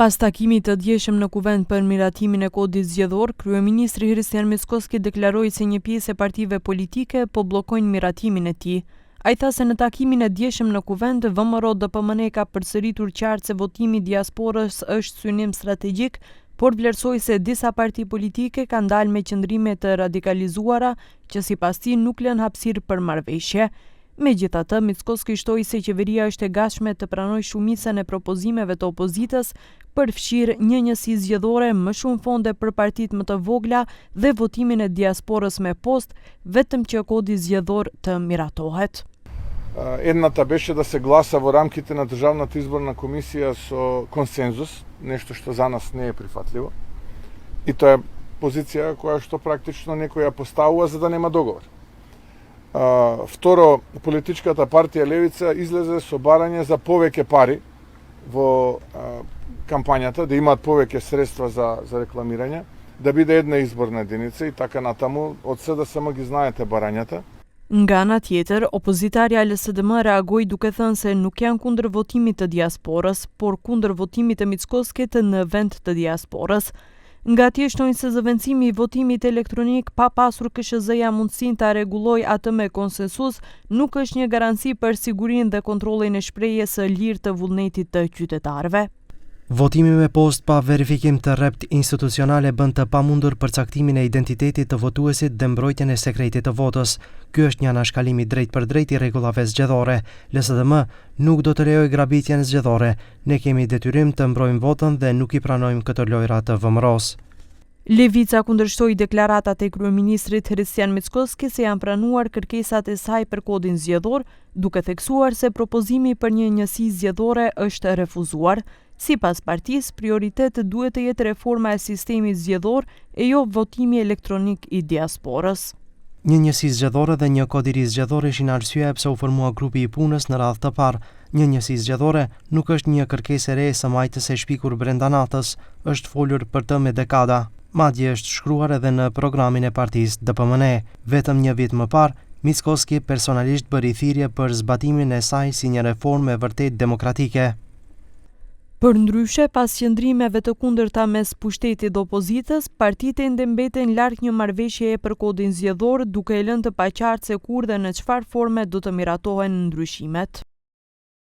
Pas takimit të djeshëm në kuvend për miratimin e kodit zgjedhor, kryeministri Hristijan Mickoski deklaroi se një pjesë e partive politike po bllokojnë miratimin e tij. Ai tha se në takimin e djeshëm në kuvend, VMRO-DPMNE ka përsëritur qartë se votimi i diasporës është synim strategjik, por vlerësoi se disa parti politike kanë dalë me qëndrime të radikalizuara që sipas tij nuk lënë hapësirë për marrëveshje. Megjithatë, Mickoski shtoi se qeveria është e gatshme të pranojë shumicën e propozimeve të opozitës për fshirë një njësi zgjedhore, më shumë fonde për partitë më të vogla dhe votimin e diasporës me post, vetëm që kodi zgjedhor të miratohet. Едната беше да се гласа во рамките на Државната изборна комисија со консензус, нешто што за нас не е прифатливо. И тоа е позиција која што практично некој ја поставува за да нема договор. Второ, политичката партија Левица излезе со барање за повеќе пари во кампањата, да имаат повеќе средства за рекламирање, да биде една изборна единица и така натаму. Од СДСМ ги знаете барањата. Nga ana tjetër, opozitarja LSDM reagoi duke thënë se nuk janë kundër votimit të diasporës, por kundër votimit të Mickoskit në vend të diasporës. Nga atje shtojnë se zëvendësimi i votimit elektronik pa pasur KSZ-ja mundësinë ta rregullojë atë me konsensus nuk është një garanci për sigurinë dhe kontrollin e shprehjes së lirë të vullnetit të qytetarëve. Votimi me post pa verifikim të rrept institucionale bën të pamundur përcaktimin e identitetit të votuesit dhe mbrojtjen e sekretit të votës. Ky është një anashkalim i drejt për drejt i rregullave zgjedhore. LSDM nuk do të lejojë grabitjen zgjedhore. Ne kemi detyrim të mbrojmë votën dhe nuk i pranojmë këto lojra të VMRO-s. Levica kundërshtoi deklaratat e kryeministrit Hristijan Mickoski se janë pranuar kërkesat e saj për kodin zgjedhor, duke theksuar se propozimi për një njësi zgjedhore është refuzuar. Sipas partisë, prioritet duhet të jetë reforma e sistemit zgjedhor e jo votimi elektronik i diasporës. Një njësi zgjedhore dhe një kod i ri zgjedhor ishin arsyeja pse u formua grupi i punës në radhë të parë. Një njësi zgjedhore nuk është një kërkesë e re e së majtës e shpikur brenda natës, është folur për të me dekada. Madje është shkruar edhe në programin e partisë DPMNE. Vetëm një vit më parë, Mickoski personalisht bëri thirrje për zbatimin e saj si një reformë e vërtet demokratike. Përndryshe, pas qëndrimeve të kundërta mes pushtetit dhe opozitës, partitë ende mbeten larg një marrëveshjeje për kodin zgjedhor, duke e lënë të paqartë se kur dhe në çfarë forme do të miratohen ndryshimet.